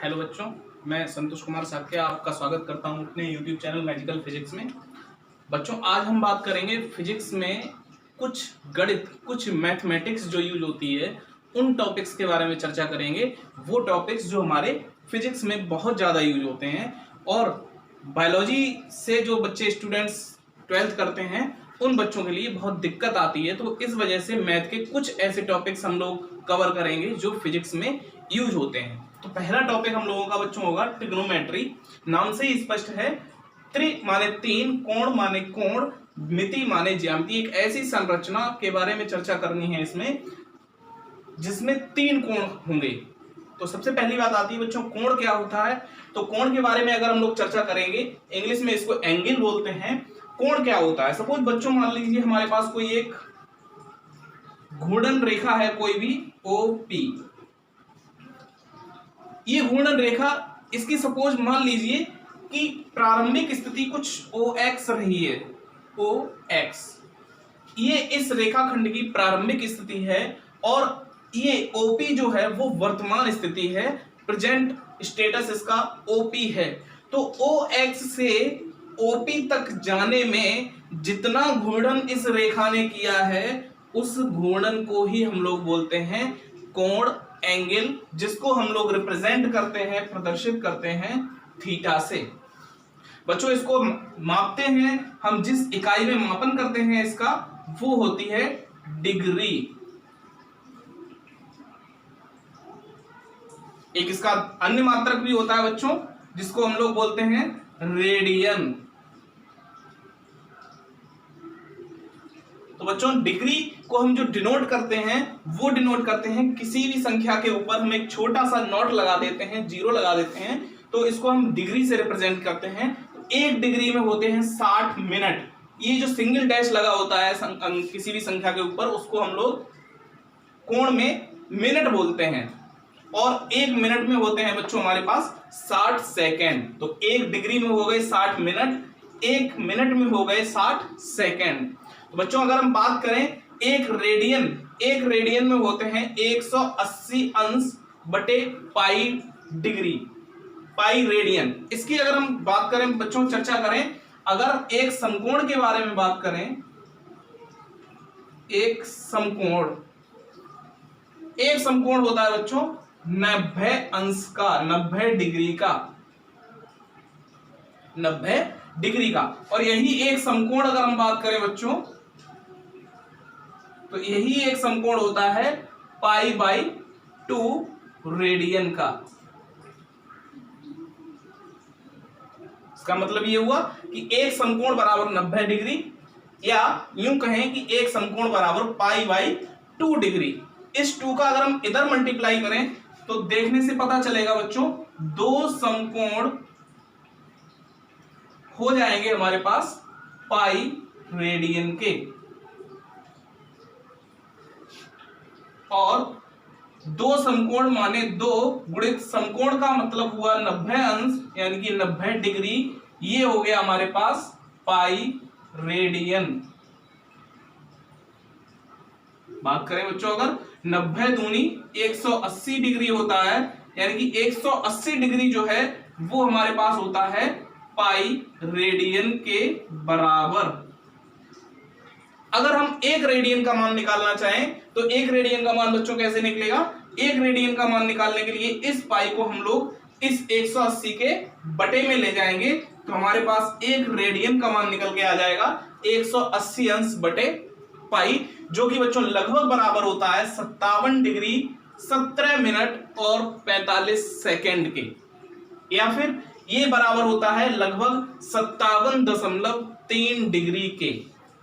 Hello बच्चों, मैं संतोष कुमार साक्या आपका स्वागत करता हूं अपने YouTube चैनल मैजिकल फिजिक्स में। बच्चों, आज हम बात करेंगे फिजिक्स में कुछ गणित, कुछ मैथमेटिक्स जो यूज होती है उन टॉपिक्स के बारे में चर्चा करेंगे। वो टॉपिक्स जो हमारे फिजिक्स में बहुत ज़्यादा यूज होते हैं और बायोलॉजी से जो बच्चे स्टूडेंट्स 12th करते हैं उन बच्चों के लिए बहुत दिक्कत आती है। तो इस वजह से मैथ के कुछ ऐसे टॉपिक्स हम लोग कवर करेंगे जो फिजिक्स में यूज होते हैं। तो पहला टॉपिक हम लोगों का बच्चों होगा ट्रिग्नोमेट्री। नाम से ही स्पष्ट है, त्रि माने तीन, कोण माने कोण, मिति माने ज्यामिति। एक ऐसी संरचना के बारे में चर्चा करनी है इसमें जिसमें तीन कोण होंगे। तो सबसे पहली बात आती है बच्चों, कोण क्या होता है। तो कोण के बारे में अगर हम लोग चर्चा करेंगे, इंग्लिश में इसको एंगल बोलते हैं। कोण क्या होता है, सपोज बच्चों मान लीजिए हमारे पास कोई एक घूर्णन रेखा है, कोई भी OP। ये घूर्णन रेखा, इसकी सपोज मान लीजिए कि प्रारंभिक स्थिति कुछ OX रही है, OX। ये इस रेखाखंड की प्रारंभिक स्थिति है और ये OP जो है वो वर्तमान स्थिति है, प्रेजेंट स्टेटस इसका OP है। तो OX से OP तक जाने में जितना घूर्णन इस रेखा ने किया है उस घूर्णन को ही हम लोग बोलते हैं कोण, एंगल, जिसको हम लोग रिप्रेजेंट करते हैं, प्रदर्शित करते हैं थीटा से। बच्चों, इसको मापते हैं हम, जिस इकाई में मापन करते हैं इसका वो होती है डिग्री। एक इसका अन्य मात्रक भी होता है बच्चों जिसको हम लोग बोलते हैं रेडियन। तो बच्चों, डिग्री को हम जो डिनोट करते हैं वो डिनोट करते हैं किसी भी संख्या के ऊपर हम एक छोटा सा नॉट लगा देते हैं, 0 लगा देते हैं, तो इसको हम डिग्री से रिप्रेजेंट करते हैं। तो एक डिग्री में होते हैं 60 मिनट। ये जो सिंगल डैश लगा होता है किसी भी संख्या के ऊपर, उसको हम लोग कोण में मिनट बोलते हैं। और एक मिनट में होते हैं बच्चों हमारे पास 60 सेकेंड। तो एक डिग्री में हो गए 60 मिनट, एक मिनट में हो गए 60 सेकेंड। तो बच्चों, अगर हम बात करें एक रेडियन में होते हैं 180 अंश बटे पाई डिग्री, पाई रेडियन। इसकी अगर हम बात करें बच्चों, चर्चा करें, अगर एक समकोण के बारे में बात करें, एक समकोण होता है बच्चों 90 अंश का, 90 डिग्री का, 90 डिग्री का। और यही एक समकोण अगर हम बात करें बच्चों, तो यही एक समकोण होता है π/2 रेडियन का। इसका मतलब ये हुआ कि एक समकोण बराबर 90 डिग्री, या यूं कहें कि एक समकोण बराबर π/2 डिग्री। इस 2 का अगर हम इधर मल्टीप्लाई करें तो देखने से पता चलेगा बच्चों, दो समकोण हो जाएंगे हमारे पास पाई रेडियन के। और दो समकोण माने 2 गुणित समकोण का मतलब हुआ 90 अंश यानी कि 90 डिग्री। ये हो गया हमारे पास पाई रेडियन। बात करें बच्चों, अगर 90 दूनी 180 डिग्री होता है, यानी कि 180 डिग्री जो है वो हमारे पास होता है पाई रेडियन के बराबर। अगर हम एक रेडियन का मान निकालना चाहें तो एक रेडियन का मान बच्चों कैसे निकलेगा, एक रेडियन का मान निकालने के लिए इस पाई को हम लोग इस 180 के बटे में ले जाएंगे, तो हमारे पास एक रेडियन का मान निकल के आ जाएगा 180 अंश बटे पाई, जो कि बच्चों लगभग बराबर होता है 57 डिग्री 17 मिनट और 45 सेकेंड के, या फिर ये बराबर होता है लगभग 57.3 डिग्री के।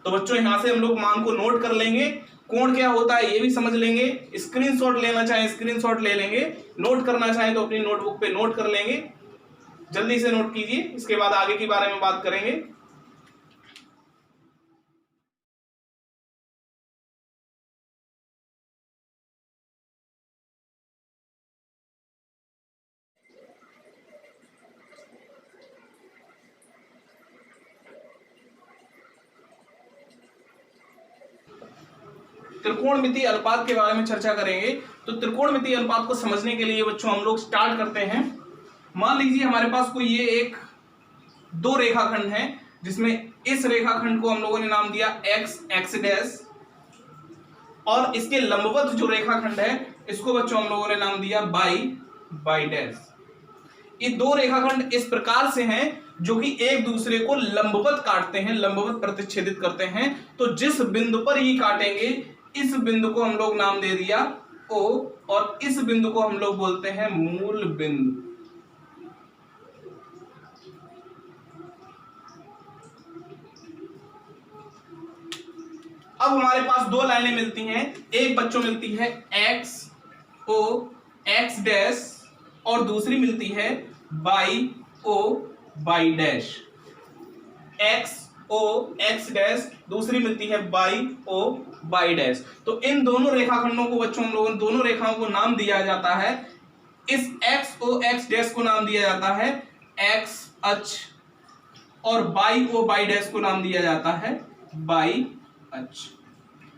तो बच्चों, यहां से हम लोग मान को नोट कर लेंगे, कोण क्या होता है ये भी समझ लेंगे, स्क्रीनशॉट लेना चाहें स्क्रीनशॉट ले लेंगे, नोट करना चाहें तो अपनी नोटबुक पे नोट कर लेंगे। जल्दी से नोट कीजिए, इसके बाद आगे के बारे में बात करेंगे। त्रिकोणमितीय अनुपात के बारे में चर्चा करेंगे। तो त्रिकोणमितीय अनुपात को समझने के लिए बच्चों हम लोग स्टार्ट करते हैं मान लीजिए हमारे पास कोई ये एक दो रेखाखंड है, जिसमें इस रेखाखंड को हम लोगों ने नाम दिया एक्स, एक्स डैश, और इसके लंबवत जो रेखाखंड है इसको बच्चों हम लोगों ने नाम दिया बाई, बाई डैश। ये दो रेखाखंड इस प्रकार से हैं जो कि एक दूसरे को लंबवत काटते हैं, लंबवत प्रतिच्छेदित करते हैं। तो जिस बिंदु पर ये काटेंगे इस बिंदु को हम लोग नाम दे दिया O, और इस बिंदु को हम लोग बोलते हैं मूल बिंदु। अब हमारे पास दो लाइनें मिलती हैं, एक बच्चों मिलती है एक्स ओ एक्स डैश और दूसरी मिलती है by O by dash. X O X dash, दूसरी मिलती है बाई ओ बाई डैश। तो इन दोनों रेखाखंडों को बच्चों हम लोगों दोनों रेखाओं को नाम दिया जाता है, इस एक्स ओ एक्स डैश को नाम दिया जाता है एक्स अक्ष, और बाई ओ बाई डैश को नाम दिया जाता है बाई अक्ष।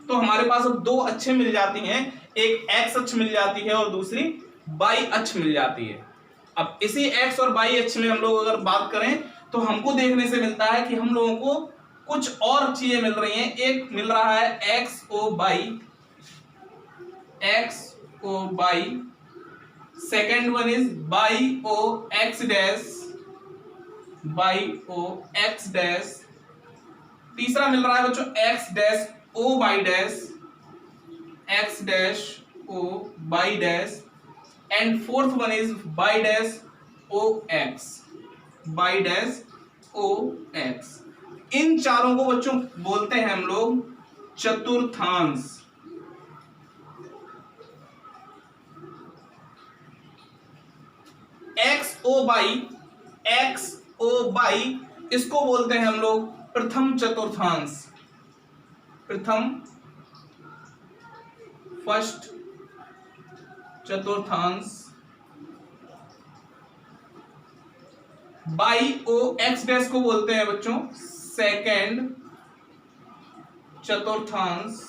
तो हमारे पास अब दो अक्षें मिल जाती हैं, एक एक्स अक्ष मिल जाती है और दूसरी बाई अक्ष मिल जाती है। अब इसी एक्स और बाई अक्ष में हम लोग अगर बात करें तो हमको देखने से मिलता है कि हम लोगों को कुछ और चीजें मिल रही हैं। एक मिल रहा है X O Y, X O Y, second one is Y O X dash, Y O X dash, तीसरा मिल रहा है बच्चों X dash O by dash, X dash O by dash, and fourth one is Y dash O X, Y dash O X. इन चारों को बच्चों बोलते हैं हम लोग चतुर्थांश। X O Y, X O Y, इसको बोलते हैं हम लोग प्रथम चतुर्थांश, प्रथम फर्स्ट चतुर्थांश। बाई ओ एक्स डैश को बोलते हैं बच्चों सेकेंड चतुर्थांश।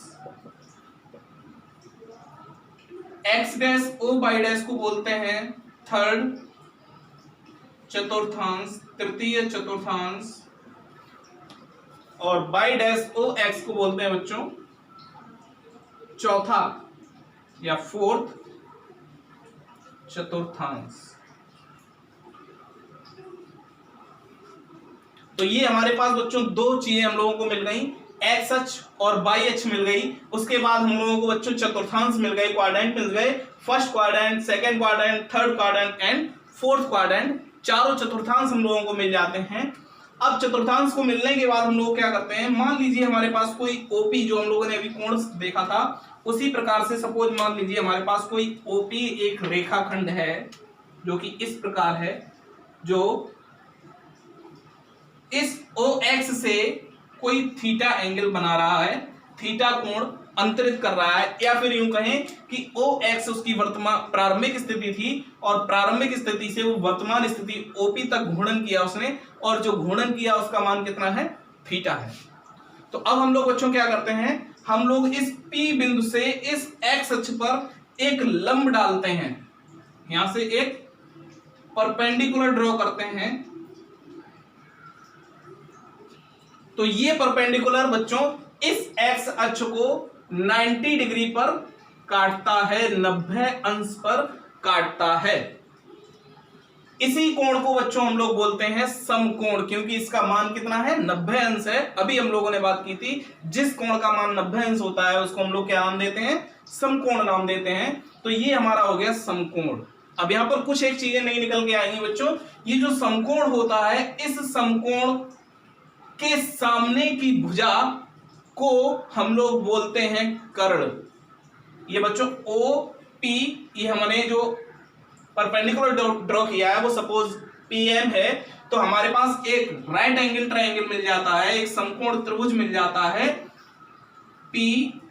X dash O by dash को बोलते हैं थर्ड चतुर्थांश, तृतीय चतुर्थांश। और बाई डैश ओ एक्स को बोलते हैं बच्चों चौथा या फोर्थ चतुर्थांश। तो ये हमारे पास बच्चों दो चीजें हम लोगों को मिल गई, एक्स अक्ष और बाई अक्ष मिल गई। उसके बाद हम लोगों को बच्चों चतुर्थांश मिल गए, क्वाड्रेंट मिल गए, first quadrant, second quadrant, third quadrant and fourth quadrant. चारों चतुर्थांश हम लोगों को मिल जाते हैं। अब चतुर्थांश को मिलने के बाद हम लोग क्या करते हैं, मान लीजिए हमारे पास कोई ओपी, जो हम लोगों ने अभी कोण देखा था उसी प्रकार से सपोज मान लीजिए हमारे पास कोई ओपी एक रेखाखंड है जो कि इस प्रकार है, जो इस ओ एक्स से कोई थीटा एंगल बना रहा है, थीटा कोण अंतरित कर रहा है, या फिर यूं कहें कि ओ एक्स उसकी वर्तमान प्रारंभिक स्थिति थी और प्रारंभिक स्थिति से वो वर्तमान स्थिति ओपी तक घूर्णन किया उसने, और जो घूर्णन किया उसका मान कितना है, थीटा है। तो अब हम लोग बच्चों क्या करते हैं, हम लोग इस P बिंदु से इस एक्स अक्ष पर एक लंब डालते हैं, यहां से एक परपेंडिकुलर ड्रॉ करते हैं। तो ये परपेंडिकुलर बच्चों इस एक्स अक्ष को 90 डिग्री पर काटता है, 90 अंश पर काटता है। इसी कोण को बच्चों हम लोग बोलते हैं समकोण, क्योंकि इसका मान कितना है, 90 अंश है। अभी हम लोगों ने बात की थी जिस कोण का मान 90 अंश होता है उसको हम लोग क्या नाम देते हैं, समकोण नाम देते हैं। तो ये हमारा हो गया समकोण। अब यहां पर कुछ एक चीजें नहीं निकल के आएंगी बच्चों। ये जो समकोण होता है, इस समकोण के सामने की भुजा को हम लोग बोलते हैं कर्ण। ये बच्चों ओ पी, ये हमने जो परपेंडिकुलर ड्रॉ किया है वो सपोज पीएम है, तो हमारे पास एक राइट एंगल ट्रायंगल मिल जाता है, एक समकोण त्रिभुज मिल जाता है पी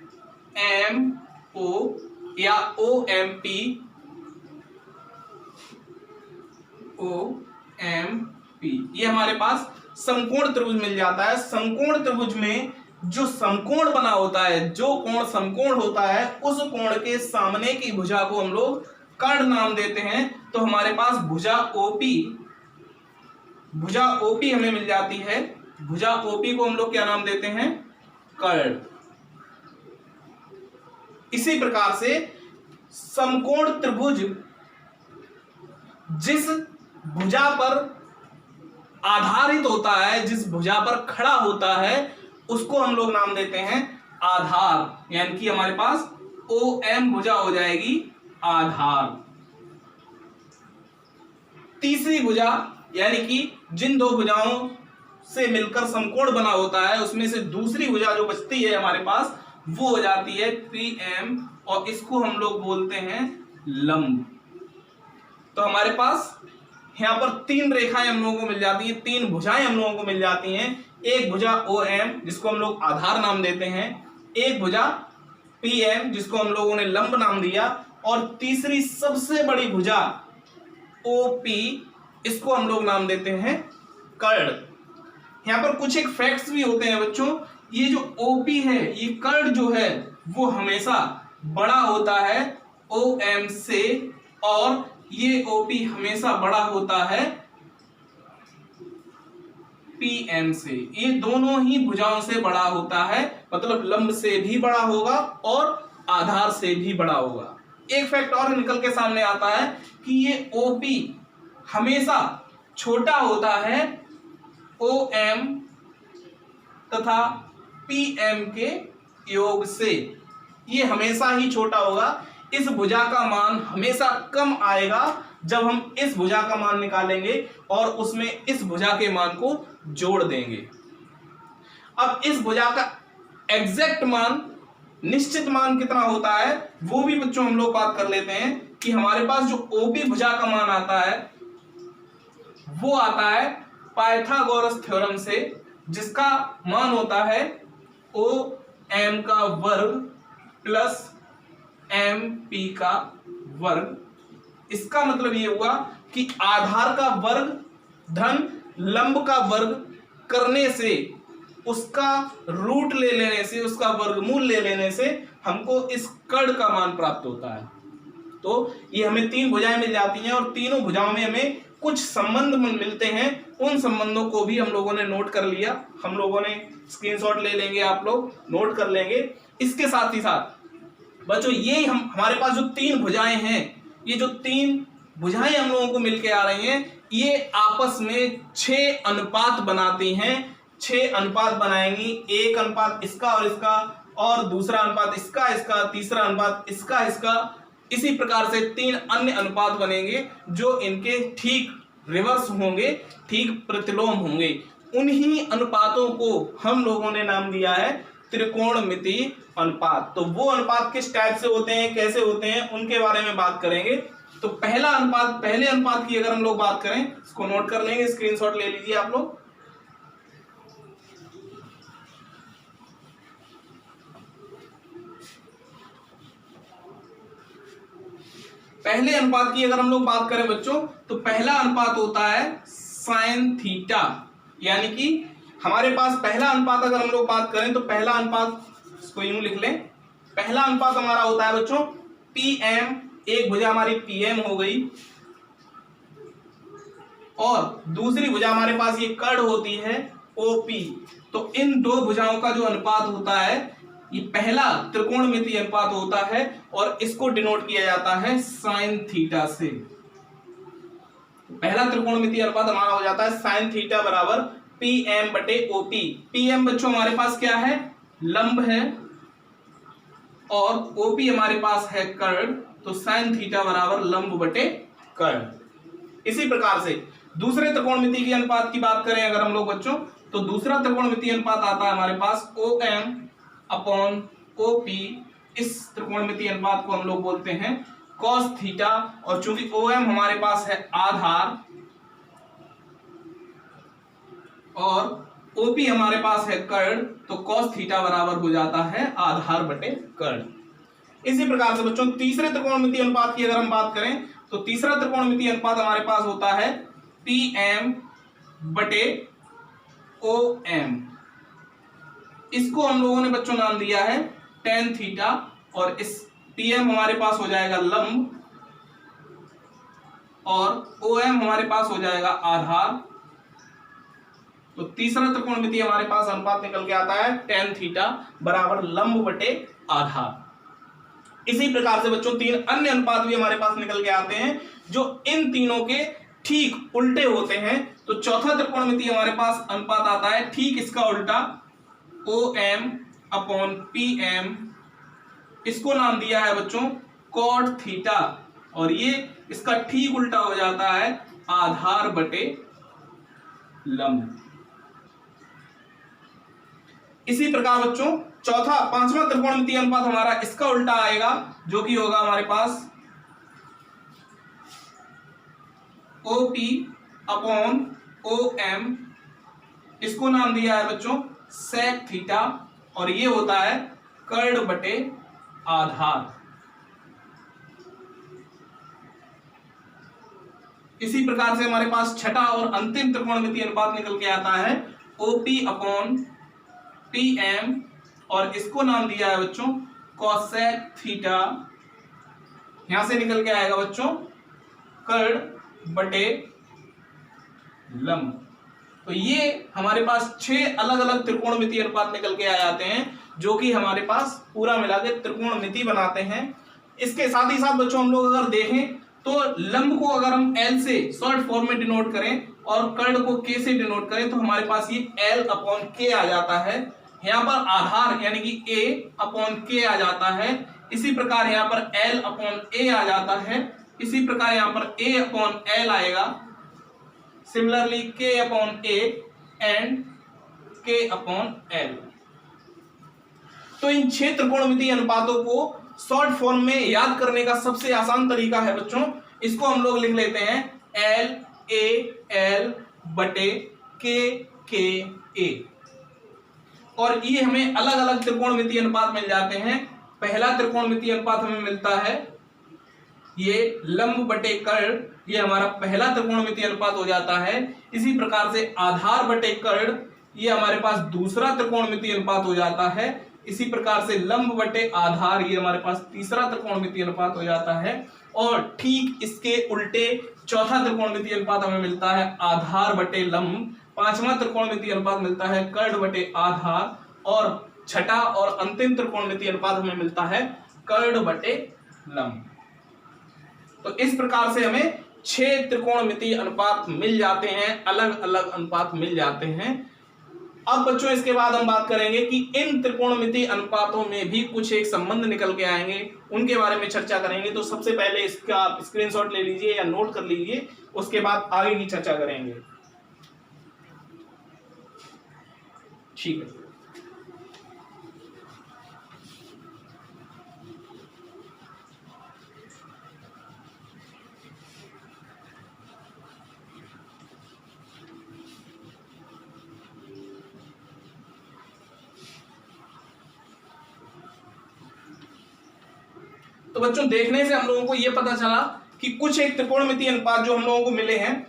एम ओ या O M P, O M P, ये हमारे पास समकोण त्रिभुज मिल जाता है। समकोण त्रिभुज में जो समकोण बना होता है, जो कोण समकोण होता है, उस कोण के सामने की भुजा को हम लोग कर्ण नाम देते हैं तो हमारे पास भुजा ओपी हमें मिल जाती है। भुजा ओपी को हम लोग क्या नाम देते हैं? कर्ण। इसी प्रकार से समकोण त्रिभुज जिस भुजा पर आधारित होता है, जिस भुजा पर खड़ा होता है, उसको हम लोग नाम देते हैं आधार। यानी कि हमारे पास OM भुजा हो जाएगी आधार। तीसरी भुजा यानी कि जिन दो भुजाओं से मिलकर समकोण बना होता है उसमें से दूसरी भुजा जो बचती है हमारे पास वो हो जाती है PM, और इसको हम लोग बोलते हैं लंब। तो हमारे पास यहां पर तीन रेखाएं हम लोगों को मिल जाती हैं, तीन भुजाएं हम लोगों को मिल जाती हैं। एक भुजा OM जिसको हम लोग आधार नाम देते हैं, एक भुजा PM जिसको हम लोगों ने लंब नाम दिया, और तीसरी सबसे बड़ी भुजा OP, इसको हम लोग नाम देते हैं कर्ण। यहां पर कुछ एक फैक्ट्स भी होते हैं बच्चों। ये जो OP है, ये कर्ण जो है वो हमेशा बड़ा होता है OM से, और ये OP हमेशा बड़ा होता है PM से। ये दोनों ही भुजाओं से बड़ा होता है, मतलब लंब से भी बड़ा होगा और आधार से भी बड़ा होगा। एक फैक्ट और निकल के सामने आता है कि ये OP हमेशा छोटा होता है OM तथा PM के योग से। ये हमेशा ही छोटा होगा। इस भुजा का मान हमेशा कम आएगा जब हम इस भुजा का मान निकालेंगे और उसमें इस भुजा के मान को जोड़ देंगे। अब इस भुजा का एग्जैक्ट मान, निश्चित मान कितना होता है वो भी बच्चों हम लोग बात कर लेते हैं कि हमारे पास जो OP भुजा का मान आता है वो आता है पाइथागोरस थ्योरम से, जिसका मान होता है OM का वर्ग प्लस MP का वर्ग। इसका मतलब ये हुआ कि आधार का वर्ग धन लंब का वर्ग करने से, उसका रूट ले लेने से, उसका वर्गमूल ले लेने से हमको इस कर्ण का मान प्राप्त होता है। तो ये हमें तीन भुजाएं मिल जाती हैं और तीनों भुजाओं में हमें कुछ संबंध मिलते हैं। उन संबंधों को भी हम लोगों ने नोट कर लिया, हम लोगों ने स्क्रीनशॉट ले लेंगे, आप लोग नोट कर लेंगे। इसके साथ ही साथ बच्चों ये हमारे पास जो तीन भुजाएं हैं, ये जो तीन भुजाएं हम लोगों को मिलके आ रही हैं, ये आपस में 6 अनुपात बनाती हैं। 6 अनुपात बनाएंगी, एक अनुपात इसका और इसका, और दूसरा अनुपात इसका इसका, तीसरा अनुपात इसका इसका। इसी प्रकार से 3 अन्य अनुपात बनेंगे जो इनके ठीक रिवर्स होंगे, ठीक प्रतिलोम होंगे। उन्हीं अनुपातों को हम लोगों ने नाम दिया है त्रिकोणमितीय अनुपात। तो वो अनुपात किस टाइप से होते हैं, कैसे होते हैं, उनके बारे में बात करेंगे। तो पहला अनुपात, पहले अनुपात की अगर हम लोग बात करें, इसको नोट कर लेंगे, स्क्रीनशॉट ले लीजिए आप लोग। पहले अनुपात की अगर हम लोग बात करें बच्चों, तो पहला अनुपात होता है साइन थीटा। यानी कि हमारे पास पहला अनुपात अगर हम लोग बात करें तो पहला अनुपात, इसको यूं लिख लें, पहला अनुपात हमारा होता है बच्चों PM, एक भुजा हमारी PM हो गई, और दूसरी भुजा हमारे पास ये कर्ण होती है OP। तो इन दो भुजाओं का जो अनुपात होता है ये पहला त्रिकोणमितीय अनुपात होता है, और इसको डिनोट किया जाता है साइन थीटा से। पहला त्रिकोणमितीय अनुपात हमारा हो जाता है साइन थीटा बराबर PM बटे OP। PM बच्चों हमारे पास क्या है, लंब है, और OP हमारे पास है कर्ण। तो साइन थीटा बराबर लंब बटे कर्ण। इसी प्रकार से दूसरे त्रिकोणमितीय के अनुपात की बात करें अगर हम लोग बच्चों, तो दूसरा त्रिकोणमितीय अनुपात आता है हमारे पास OM अपॉन OP। इस त्रिकोणमितीय अनुपात को हम लोग बोलते हैं cos थीटा, और चूंकि OM हमारे पास है आधार और OP हमारे पास है कर्ण, तो cos थीटा बराबर हो जाता है आधार बटे कर्ण। इसी प्रकार से बच्चों तीसरे त्रिकोणमितीय अनुपात की अगर हम बात करें, तो तीसरा त्रिकोणमितीय अनुपात हमारे पास होता है PM बटे OM। इसको हम लोगों ने बच्चों नाम दिया है tan थीटा, और इस PM हमारे पास हो जाएगा लंब, और OM हमारे पास हो जाएगा आधार। तो तीसरा त्रिकोणमितीय हमारे पास अनुपात निकल के आता है tan थीटा बराबर लंब बटे आधार। इसी प्रकार से बच्चों तीन अन्य अनुपात भी हमारे पास निकल के आते हैं जो इन तीनों के ठीक उल्टे होते हैं। तो चौथा त्रिकोणमितीय हमारे पास अनुपात आता है ठीक इसका उल्टा OM अपॉन PM, इसको नाम दिया है बच्चों cot थीटा, और ये इसका ठीक उल्टा हो जाता है आधार बटे लंब। इसी प्रकार बच्चों पांचवा त्रिकोणमितीय अनुपात हमारा इसका उल्टा आएगा जो कि होगा हमारे पास OP अपॉन OM, इसको नाम दिया है बच्चों sec थीटा, और ये होता है कर्ण बटे आधार। इसी प्रकार से हमारे पास छठा और अंतिम त्रिकोणमितीय अनुपात निकल के आता है OP अपॉन PM, और इसको नाम दिया है बच्चों cosec थीटा, यहां से निकल के आएगा बच्चों कर्ण बटे लंब। तो ये हमारे पास 6 अलग अलग त्रिकोणमितीय अनुपात निकल के आ जाते हैं जो कि हमारे पास पूरा मिला के त्रिकोणमिति बनाते हैं। इसके साथ ही साथ बच्चों हम लोग अगर देखें तो लंब को अगर हम L से शॉर्ट फॉर्म में डिनोट करें और कर्ण को K से डिनोट करें तो हमारे पास ये L अपॉन K आ जाता है। यहाँ पर आधार यानी कि A अपॉन K आ जाता है। इसी प्रकार यहाँ पर L अपॉन A आ जाता है। इसी प्रकार यहाँ पर A अपॉन L आएगा। Similarly K upon A and K upon L। तो इन 6 त्रिकोणमितीय अनुपातों को शॉर्ट फॉर्म में याद करने का सबसे आसान तरीका है बच्चों, इसको हम लोग लिख लेते हैं L A L बटे K K A, और ये हमें अलग अलग त्रिकोणमितीय अनुपात मिल जाते हैं। पहला त्रिकोणमितीय अनुपात हमें मिलता है ये लंब बटे कर्ण, ये हमारा पहला त्रिकोणमितीय अनुपात हो जाता है। इसी प्रकार से आधार बटे कर्ण, ये हमारे पास दूसरा त्रिकोणमितीय अनुपात हो जाता है। इसी प्रकार से लंब बटे आधार, ये हमारे पास तीसरा त्रिकोणमितीय अनुपात हो जाता है। और ठीक इसके उल्टे चौथा त्रिकोणमितीय अनुपात हमें मिलता है आधार बटे लंब। पांचवा त्रिकोणमितीय अनुपात मिलता है कर्ण बटे आधार, और छठा और अंतिम त्रिकोणमितीय अनुपात हमें मिलता है कर्ण बटे लंब। तो इस प्रकार से हमें 6 त्रिकोणमितीय अनुपात मिल जाते हैं, अलग अलग अनुपात मिल जाते हैं। अब बच्चों इसके बाद हम बात करेंगे कि इन त्रिकोणमितीय अनुपातों में भी कुछ एक संबंध निकल के आएंगे, उनके बारे में चर्चा करेंगे। तो सबसे पहले इसका स्क्रीनशॉट ले लीजिए या नोट कर लीजिए, उसके बाद आगे की चर्चा करेंगे। ठीक है, तो बच्चों देखने से हम लोगों को यह पता चला कि कुछ एक त्रिकोणमितीय अनुपात जो हम लोगों को मिले हैं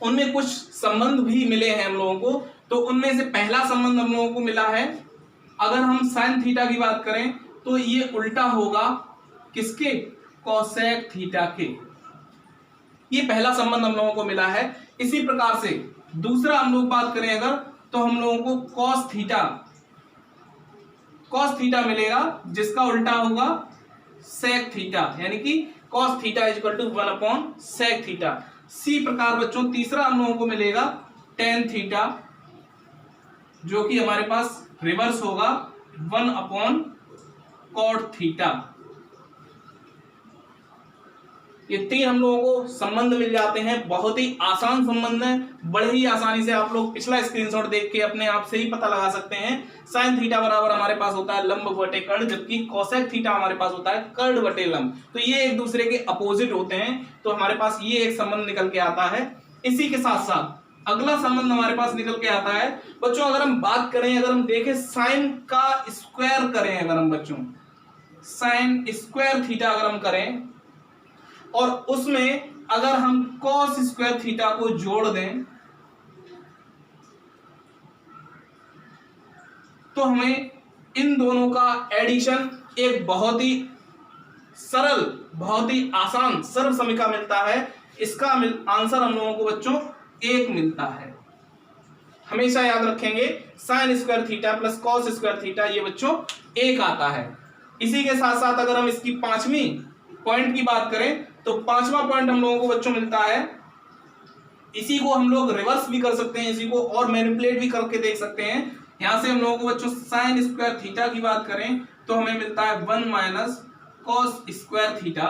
उनमें कुछ संबंध भी मिले हैं हम लोगों को। तो उनमें से पहला संबंध हम लोगों को मिला है, अगर हम साइन थीटा की बात करें तो ये उल्टा होगा किसके, कोसेक थीटा के। ये पहला संबंध हम लोगों को मिला है। इसी प्रकार से दूसरा हम लोग बात करें अगर, तो हम लोगों को कॉस थीटा मिलेगा जिसका उल्टा होगा सेक थीटा, यानी कि cos theta is equal to 1 upon sec theta. सी प्रकार बच्चों तीसरा हम लोगों को मिलेगा टेन थीटा, जो कि हमारे पास रिवर्स होगा 1 अपॉन कॉट थीटा। ये 3 हम लोगों को संबंध मिल जाते हैं, बहुत ही आसान संबंध है, बड़े ही आसानी से आप लोग पिछला स्क्रीनशॉट देख के अपने आप से ही पता लगा सकते हैं। साइन थीटा बराबर हमारे पास होता है लंब बटे कर्ण, जबकि कोसेक थीटा हमारे पास होता है कर्ण बटे लंब। तो ये एक दूसरे के अपोजिट होते हैं, तो हमारे पास ये एक संबंध निकल के आता है। इसी के साथ साथ अगला संबंध हमारे पास निकल के आता है बच्चों, अगर हम बात करें, अगर हम देखें साइन का स्क्वायर करें, अगर हम बच्चों साइन स्क्वायर थीटा अगर हम करें और उसमें अगर हम कॉस स्क्वायर थीटा को जोड़ दें तो हमें इन दोनों का एडिशन एक बहुत ही सरल, बहुत ही आसान सर्व समीकरण मिलता है, इसका आंसर हम लोगों को बच्चों 1 मिलता है। हमेशा याद रखेंगे sign square theta plus cos square theta ये बच्चों 1 आता है। इसी के साथ साथ अगर हम इसकी पांचवी पॉइंट की बात करें तो पांचवा पॉइंट हम लोगों को बच्चों मिलता है, इसी को हम लोग रिवर्स भी कर सकते हैं, इसी को और मैनिपुलेट भी करके देख सकते हैं। यहां से हम लोगों को बच्चों साइन स्क्वायर थीटा की बात करें तो हमें मिलता है 1 माइनस कॉस स्क्वायर थीटा।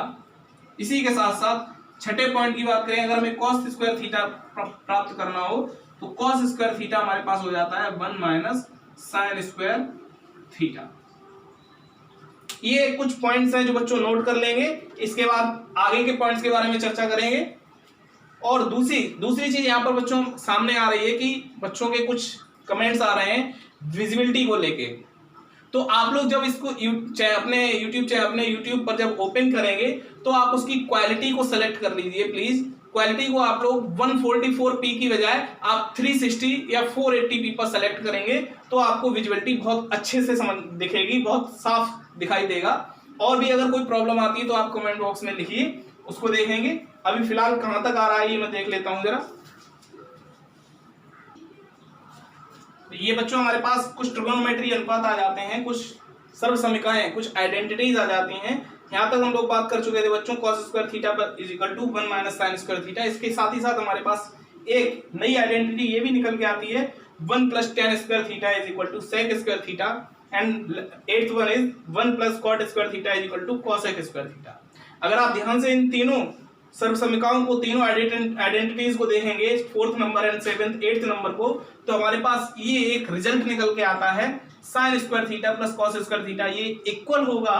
इसी के साथ साथ छठे पॉइंट की बात करें, अगर हमें कॉस स्क्वायर थीटा प्राप्त करना हो तो कॉस स्क्वायर थीटा हमारे पास हो जाता है 1 माइनस साइन स्क्वायर थीटा। ये कुछ पॉइंट्स हैं जो बच्चों नोट कर लेंगे, इसके बाद आगे के पॉइंट्स के बारे में चर्चा करेंगे। और दूसरी चीज यहाँ पर बच्चों सामने आ रही है कि बच्चों के कुछ कमेंट्स आ रहे हैं विजिबिलिटी को लेके। तो आप लोग जब इसको अपने यूट्यूब पर जब ओपन करेंगे तो आप उसकी क्वालिटी को सेलेक्ट कर लीजिए प्लीज। क्वालिटी को आप लोग 144p की बजाय आप 360 या 480p पर सेलेक्ट करेंगे तो आपको विजिबिलिटी बहुत अच्छे से दिखेगी, बहुत साफ दिखाई देगा। और भी अगर कोई प्रॉब्लम आती है तो आप कमेंट बॉक्स में लिखिए, उसको देखेंगे। अभी फिलहाल कहां तक आ रहा है ये मैं देख लेता हूं जरा। ये बच्चों हमारे पास कुछ ट्रिगोनोमेट्री अनुपात आ जाते हैं, कुछ सर्व समीकरण, कुछ आइडेंटिटीज आ जाती हैं। यहाँ तक हम लोग बात कर चुके थे बच्चों कॉस स्क्वायर थीटा पर is equal to 1 minus sine square theta. इसके साथ ही साथ हमारे पास एक नई आइडेंटिटी ये भी निकल के आती है 1 plus tan square theta is equal to sec square theta and 8th one is 1 plus cot square theta is equal to cosec square theta. अगर आप ध्यान से इन तीनों सर्व समीकरणों को, तीनों आइडेंटिटीज को देखेंगे, 4th number and 7th 8th number को, तो हमारे पास ये एक रिजल्ट निकल के आता है sine square theta plus cos square theta ये इक्वल होगा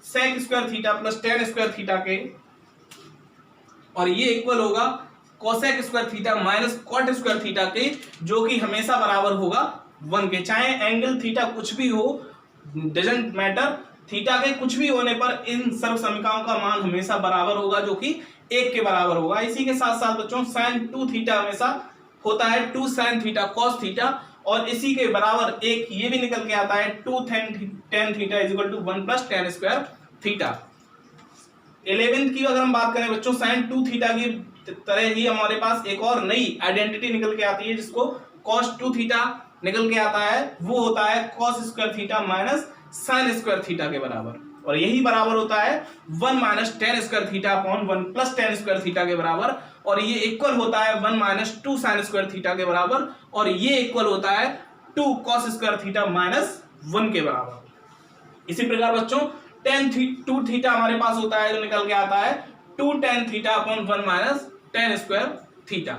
sec square theta plus tan square theta के, और ये इक्वल होगा cosec square theta minus cot square theta के, जो कि हमेशा बराबर होगा 1 के। चाहे एंगल थीटा कुछ भी हो, डजंट मैटर, थीटा के कुछ भी होने पर इन सर्व समीकरणों का मान हमेशा बराबर होगा, जो कि 1 के बराबर होगा। इसी के साथ साथ बच्चों साइन 2 थीटा हमेशा होता है 2 साइन थीटा कॉस थीटा, और इसी के बराबर एक ये भी निकल के आता है 2 tan theta is equal to 1 plus tan square theta. 11th की अगर हम बात करें बच्चों, साइन 2 थीटा की तरह ही हमारे पास एक और नई आइडेंटिटी निकल के आती है जिसको कॉस 2 थीटा निकल के आता है, वो होता है cos square theta minus sine square theta के बराबर, और यही बराबर होता है 1 minus ten square theta upon 1 plus tan square theta के बराबर, और ये इक्वल होता है 1 माइनस 2 साइन स्क्वायर थीटा के बराबर, और ये इक्वल होता है 2 कॉस स्क्वायर थीटा माइनस 1 के बराबर। इसी प्रकार बच्चों टेन 2 थीटा हमारे पास होता है जो निकल के आता है 2 tan theta upon 1 minus ten square theta.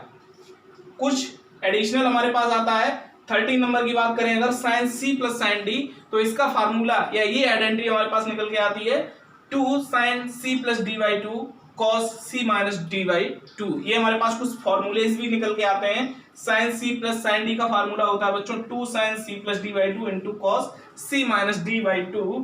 कुछ एडिशनल हमारे पास आता है 13 नंबर की बात करें अगर sine C plus sine D, तो इसका फार्मूला या ये आइडेंटिटी हमारे पास निकल के आती है 2 sine C plus D by 2 cos C minus D by 2। ये हमारे पास कुछ फॉर्मूलेज भी निकल के आते हैं। Sine C plus sine D का फार्मूला होता है बच्चों 2 sine C plus D by 2 into cos C minus D by 2।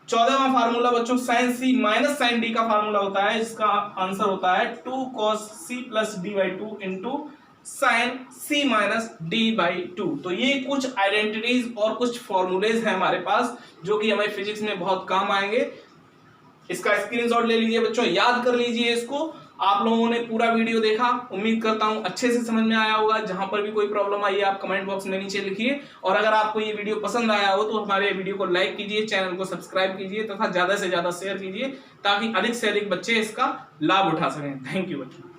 14वां फार्मूला बच्चों sine C minus sine D का फार्मूला होता है, जिसका आंसर होता है 2 cos C plus D by 2 into sine C minus D by 2। तो ये कुछ आइडेंटिटीज और कुछ फॉर्मूलेज हैं हमारे पास जो कि हमें फिजिक्स में बहुत काम आएंगे। इसका स्क्रीनशॉट ले लीजिए बच्चों, याद कर लीजिए इसको। आप लोगों ने पूरा वीडियो देखा, उम्मीद करता हूं अच्छे से समझ में आया होगा। जहां पर भी कोई प्रॉब्लम आई है आप कमेंट बॉक्स में नीचे लिखिए, और अगर आपको ये वीडियो पसंद आया हो तो हमारे वीडियो को लाइक कीजिए, चैनल को सब्सक्राइब कीजिए तथा ज्यादा से ज्यादा शेयर कीजिए ताकि अधिक से अधिक बच्चे इसका लाभ उठा सकें। थैंक यू बच्चों।